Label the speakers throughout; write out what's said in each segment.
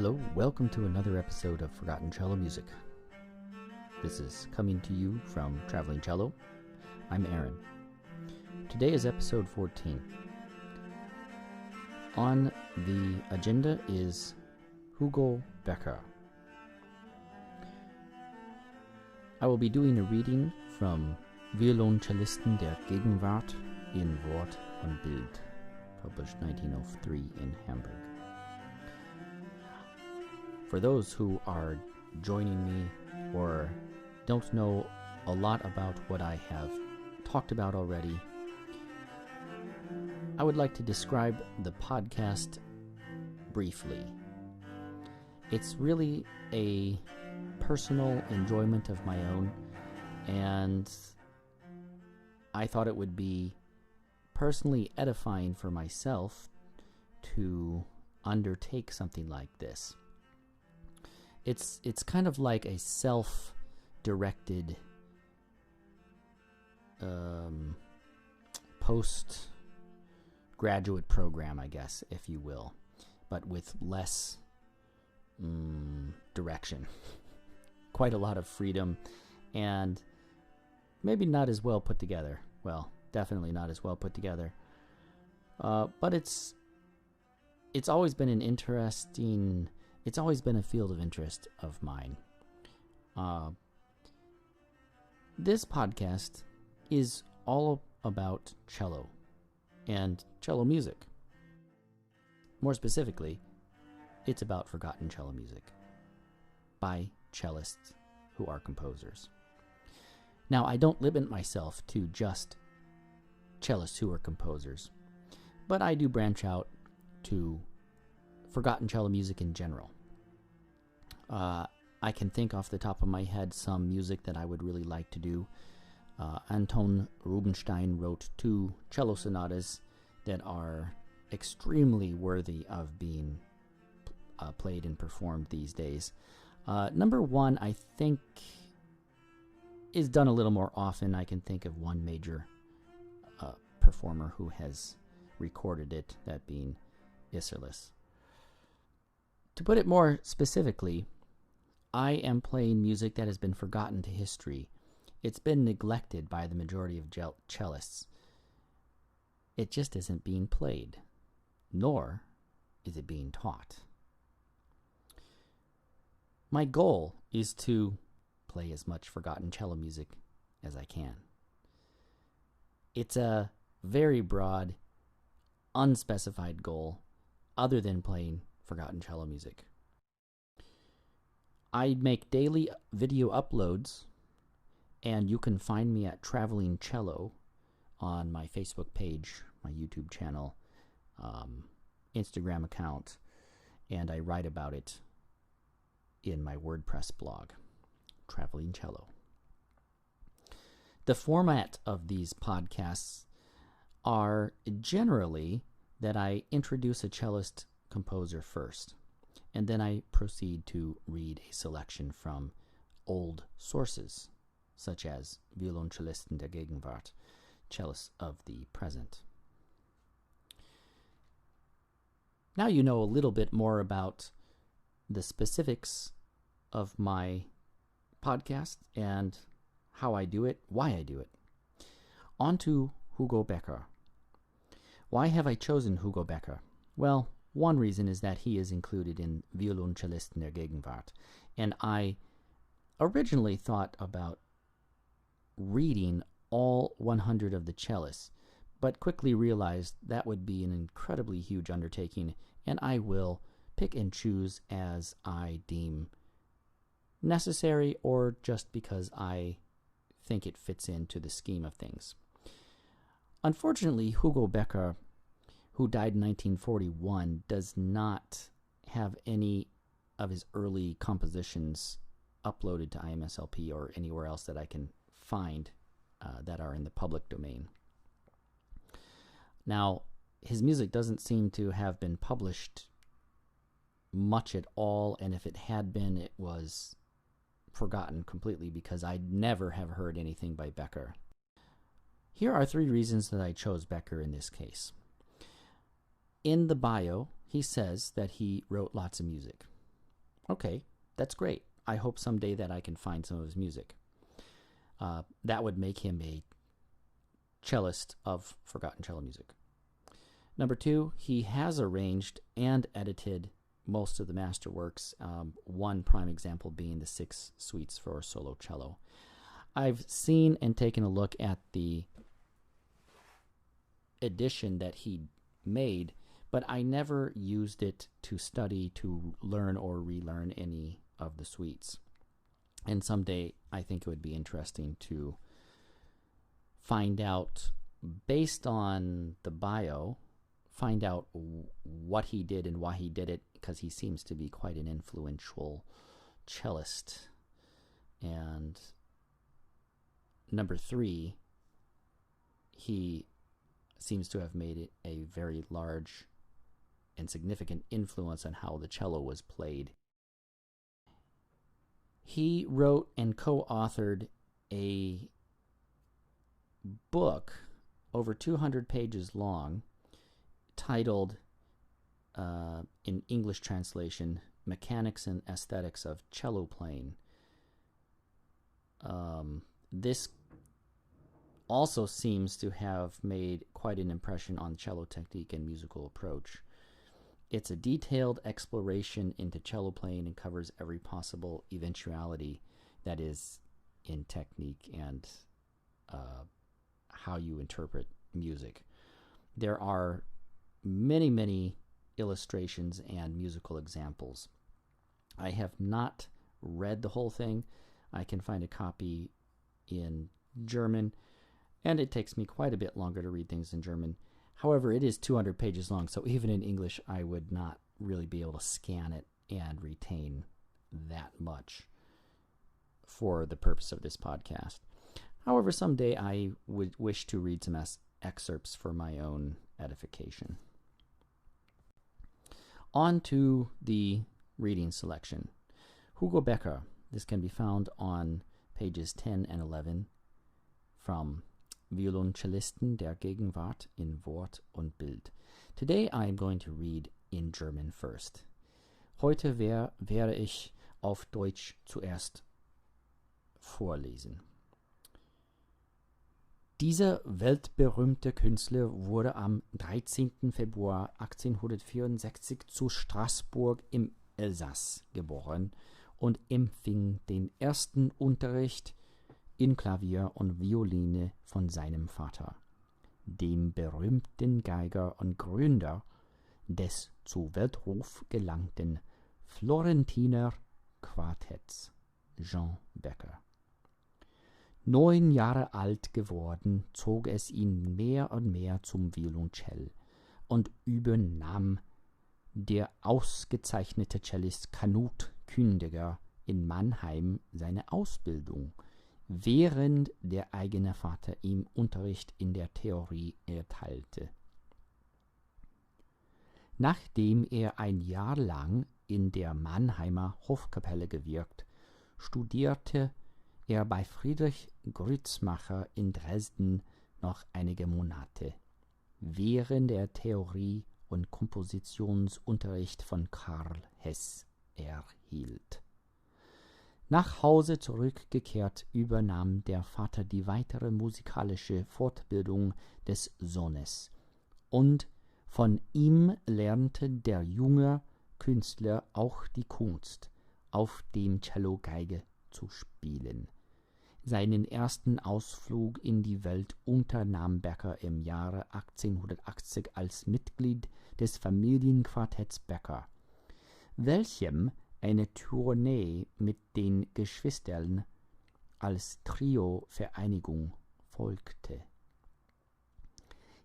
Speaker 1: Hello, welcome to another episode of Forgotten Cello Music. This is coming to you from Traveling Cello. I'm Aaron. Today is episode 14. On the agenda is HUGO Becker. I will be doing a reading from Violoncellisten der Gegenwart in Wort und Bild, published 1903 in Hamburg. For those who are joining me or don't know a lot about what I have talked about already, I would like to describe the podcast briefly. It's really a personal enjoyment of my own, and I thought it would be personally edifying for myself to undertake something like this. It's kind of like a self-directed post-graduate program, I guess, if you will, but with less direction. Quite a lot of freedom, and maybe not as well put together. Well, definitely not as well put together. But it's always been it's always been a field of interest of mine. This podcast is all about cello and cello music. More specifically, it's about forgotten cello music by cellists who are composers. Now, I don't limit myself to just cellists who are composers, but I do branch out to forgotten cello music in general. I can think off the top of my head some music that I would really like to do. Anton Rubinstein wrote 2 cello sonatas that are extremely worthy of being played and performed these days. Number 1, I think, is done a little more often. I can think of one major performer who has recorded it, that being Cellists. To put it more specifically, I am playing music that has been forgotten to history. It's been neglected by the majority of cellists. It just isn't being played, nor is it being taught. My goal is to play as much forgotten cello music as I can. It's a very broad, unspecified goal other than playing forgotten cello music. I make daily video uploads, and you can find me at Traveling Cello on my Facebook page, my YouTube channel, Instagram account, and I write about it in my Wordpress blog, Traveling Cello. The format of these podcasts are generally that I introduce a cellist composer first, and then I proceed to read a selection from old sources, such as Violoncellisten der Gegenwart, cellists of the present. Now you know a little bit more about the specifics of my podcast and how I do it, why I do it. On to HUGO Becker. Why have I chosen HUGO Becker? Well, one reason is that he is included in Violoncellisten der Gegenwart, and I originally thought about reading all 100 of the cellists, but quickly realized that would be an incredibly huge undertaking, and I will pick and choose as I deem necessary or just because I think it fits into the scheme of things. Unfortunately, HUGO Becker, who died in 1941, does not have any of his early compositions uploaded to IMSLP or anywhere else that I can find that are in the public domain. Now, his music doesn't seem to have been published much at all, and if it had been, it was forgotten completely because I never have heard anything by Becker. Here are 3 reasons that I chose Becker in this case. In the bio, he says that he wrote lots of music. Okay, that's great. I hope someday that I can find some of his music. That would make him a cellist of forgotten cello music. Number 2, he has arranged and edited most of the masterworks, one prime example being the 6 suites for solo cello. I've seen and taken a look at the edition that he made, but I never used it to study, to learn or relearn any of the suites. And someday I think it would be interesting to find out, based on the bio, find out what he did and why he did it, because he seems to be quite an influential cellist. And number 3, he seems to have made it a very large and significant influence on how the cello was played. He wrote and co-authored a book over 200 pages long titled, in English translation, Mechanics and Aesthetics of Cello Playing. This also seems to have made quite an impression on cello technique and musical approach. It's a detailed exploration into cello playing and covers every possible eventuality that is in technique and how you interpret music. There are many, many illustrations and musical examples. I have not read the whole thing. I can find a copy in German, and it takes me quite a bit longer to read things in German. However, it is 200 pages long, so even in English, I would not really be able to scan it and retain that much for the purpose of this podcast. However, someday I would wish to read some excerpts for my own edification. On to the reading selection. HUGO Becker. This can be found on pages 10 and 11 from Violoncellisten der Gegenwart in Wort und Bild. Today I am going to read in German first. Heute werde ich auf Deutsch zuerst vorlesen. Dieser weltberühmte Künstler wurde am 13. Februar 1864 zu Straßburg im Elsass geboren und empfing den ersten Unterricht in Klavier und Violine von seinem Vater, dem berühmten Geiger und Gründer des zu Weltruf gelangten Florentiner Quartetts, Jean Becker. 9 Jahre alt geworden, zog es ihn mehr und mehr zum Violoncell und übernahm der ausgezeichnete Cellist Knut Kündiger in Mannheim seine Ausbildung, während der eigene Vater ihm Unterricht in der Theorie erteilte. Nachdem er ein Jahr lang in der Mannheimer Hofkapelle gewirkt, studierte er bei Friedrich Grützmacher in Dresden noch einige Monate, während er Theorie- und Kompositionsunterricht von Karl Hess erhielt. Nach Hause zurückgekehrt, übernahm der Vater die weitere musikalische Fortbildung des Sohnes, und von ihm lernte der junge Künstler auch die Kunst, auf dem Cello Geige zu spielen. Seinen ersten Ausflug in die Welt unternahm Becker im Jahre 1880 als Mitglied des Familienquartetts Becker, welchem eine Tournee mit den Geschwistern als Trio-Vereinigung folgte.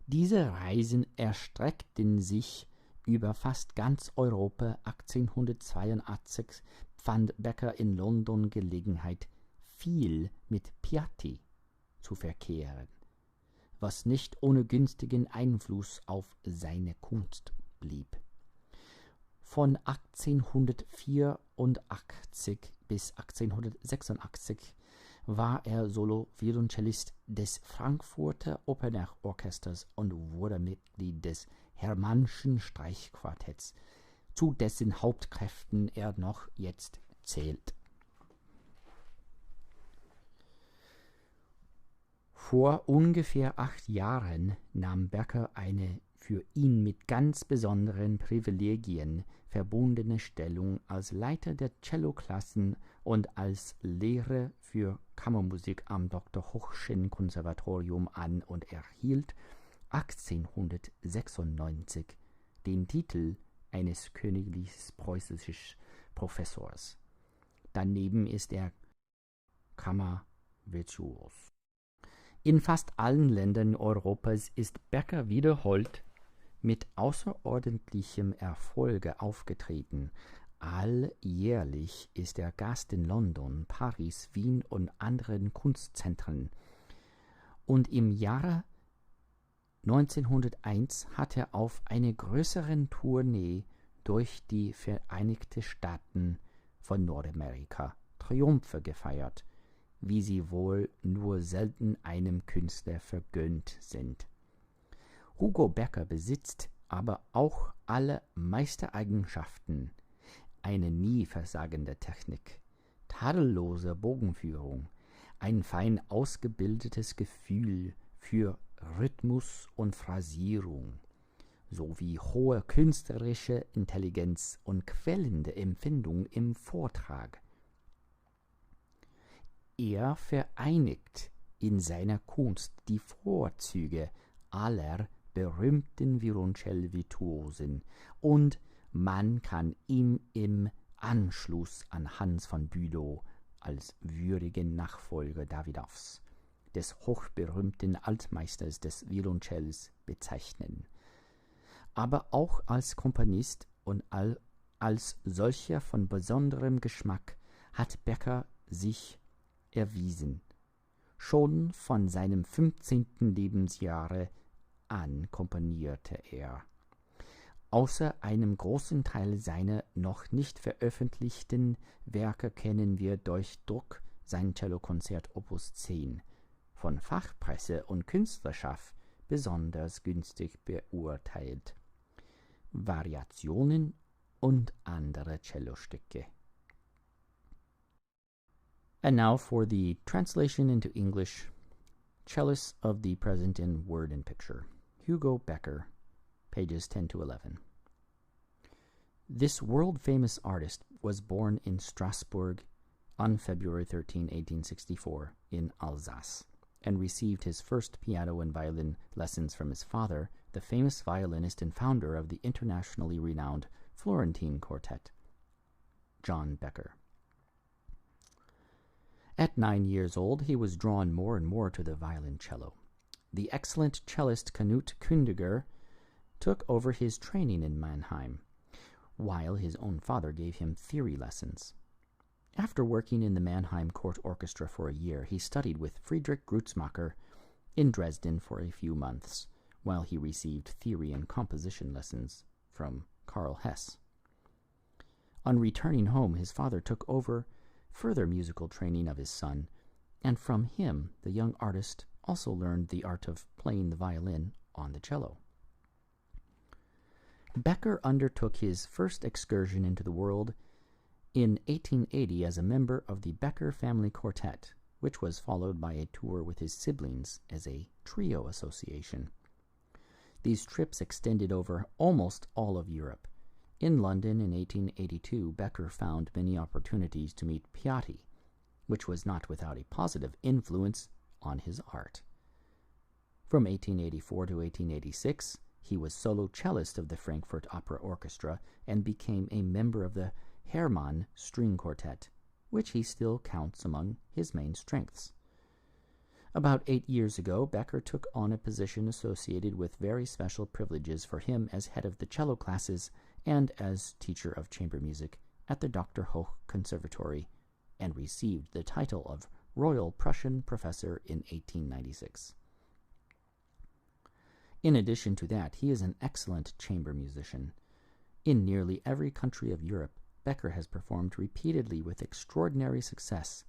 Speaker 1: Diese Reisen erstreckten sich über fast ganz Europa. 1882 fand Becker in London Gelegenheit, viel mit Piatti zu verkehren, was nicht ohne günstigen Einfluss auf seine Kunst blieb. Von 1884 bis 1886 war er Solo-Violoncellist des Frankfurter Opernorchesters und wurde Mitglied des Hermannschen Streichquartetts, zu dessen Hauptkräften er noch jetzt zählt. Vor ungefähr 8 Jahren nahm Becker eine für ihn mit ganz besonderen Privilegien verbundene Stellung als Leiter der Celloklassen und als Lehrer für Kammermusik am Dr. Hochschen Konservatorium an und erhielt 1896 den Titel eines königlich preußischen Professors. Daneben ist er Kammervirtuos. In fast allen Ländern Europas ist Becker wiederholt mit außerordentlichem Erfolge aufgetreten. Alljährlich ist er Gast in London, Paris, Wien und anderen Kunstzentren. Und im Jahre 1901 hat er auf einer größeren Tournee durch die Vereinigten Staaten von Nordamerika Triumphe gefeiert, wie sie wohl nur selten einem Künstler vergönnt sind. Hugo Becker besitzt aber auch alle Meistereigenschaften, eine nie versagende Technik, tadellose Bogenführung, ein fein ausgebildetes Gefühl für Rhythmus und Phrasierung, sowie hohe künstlerische Intelligenz und quellende Empfindung im Vortrag. Er vereinigt in seiner Kunst die Vorzüge aller berühmten Violoncell-Virtuosen und man kann ihm im Anschluss an Hans von Bülow als würdigen Nachfolger Davidows, des hochberühmten Altmeisters des Violoncells, bezeichnen. Aber auch als Komponist und als solcher von besonderem Geschmack hat Becker sich erwiesen. Schon von seinem 15. Lebensjahre an komponierte er. Außer einem großen Teil seiner noch nicht veröffentlichten Werke kennen wir durch Druck sein Cellokonzert Opus 10, von Fachpresse und Künstlerschaft besonders günstig beurteilt. Variationen und andere Cellostücke. And now for the translation into English, Cellists of the Present in Word and Picture. Hugo Becker, pages 10 to 11. This world-famous artist was born in Strasbourg on February 13, 1864, in Alsace, and received his first piano and violin lessons from his father, the famous violinist and founder of the internationally renowned Florentine Quartet, John Becker. At 9 years old, he was drawn more and more to the violoncello. The excellent cellist Knut Kündiger took over his training in Mannheim, while his own father gave him theory lessons. After working in the Mannheim Court Orchestra for a year, he studied with Friedrich Grützmacher in Dresden for a few months, while he received theory and composition lessons from Karl Hess. On returning home, his father took over further musical training of his son, and from him the young artist also learned the art of playing the violin on the cello. Becker undertook his first excursion into the world in 1880 as a member of the Becker Family Quartet, which was followed by a tour with his siblings as a trio association. These trips extended over almost all of Europe. In London in 1882, Becker found many opportunities to meet Piatti, which was not without a positive influence on his art. From 1884 to 1886, he was solo cellist of the Frankfurt Opera Orchestra and became a member of the Hermann String Quartet, which he still counts among his main strengths. About 8 years ago, Becker took on a position associated with very special privileges for him as head of the cello classes and as teacher of chamber music at the Dr. Hoch Conservatory, and received the title of Royal Prussian Professor in 1896. In addition to that, he is an excellent chamber musician. In nearly every country of Europe, Becker has performed repeatedly with extraordinary success.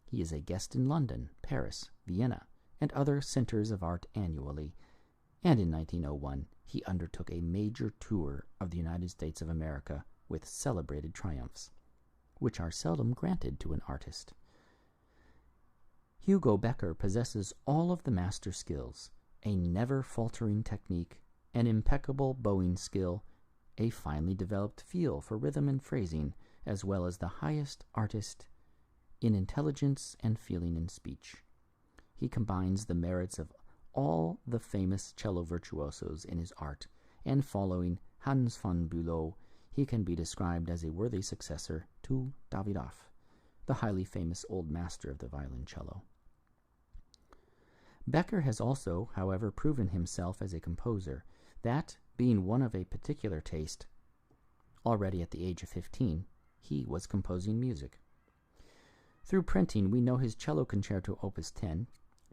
Speaker 1: He is a guest in London, Paris, Vienna, and other centers of art annually, and in 1901 he undertook a major tour of the United States of America with celebrated triumphs, which are seldom granted to an artist. HUGO Becker possesses all of the master skills, a never-faltering technique, an impeccable bowing skill, a finely developed feel for rhythm and phrasing, as well as the highest artist in intelligence and feeling in speech. He combines the merits of all the famous cello virtuosos in his art, and following Hans von Bülow, he can be described as a worthy successor to Davidoff, the highly famous old master of the violoncello. Becker has also, however, proven himself as a composer, that, being one of a particular taste, already at the age of 15, he was composing music. Through printing, we know his cello concerto opus 10,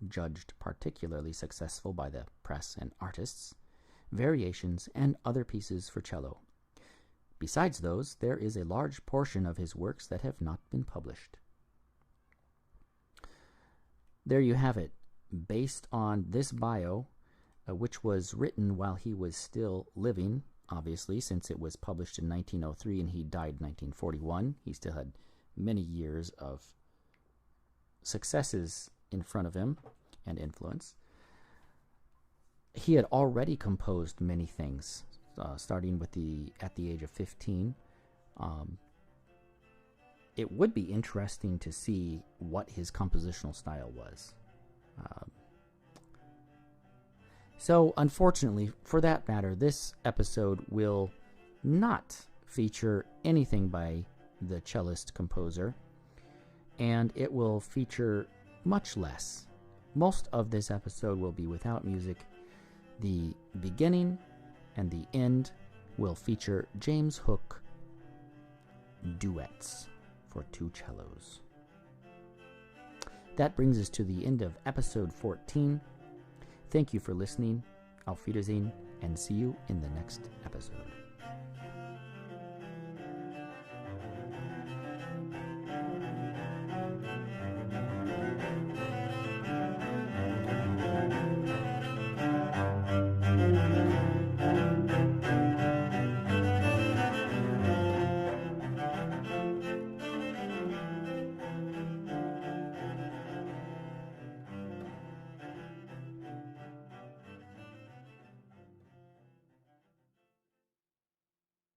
Speaker 1: judged particularly successful by the press and artists, variations, and other pieces for cello. Besides those, there is a large portion of his works that have not been published. There you have it, based on this bio, which was written while he was still living, obviously, since it was published in 1903 and he died in 1941. He still had many years of successes in front of him and influence. He had already composed many things, starting with at the age of 15. It would be interesting to see what his compositional style was. So, unfortunately, for that matter, this episode will not feature anything by the cellist composer, and it will feature much less. Most of this episode will be without music. The beginning and the end will feature James Hook duets for two cellos. That brings us to the end of episode 14. Thank you for listening. Auf Wiedersehen, and see you in the next episode.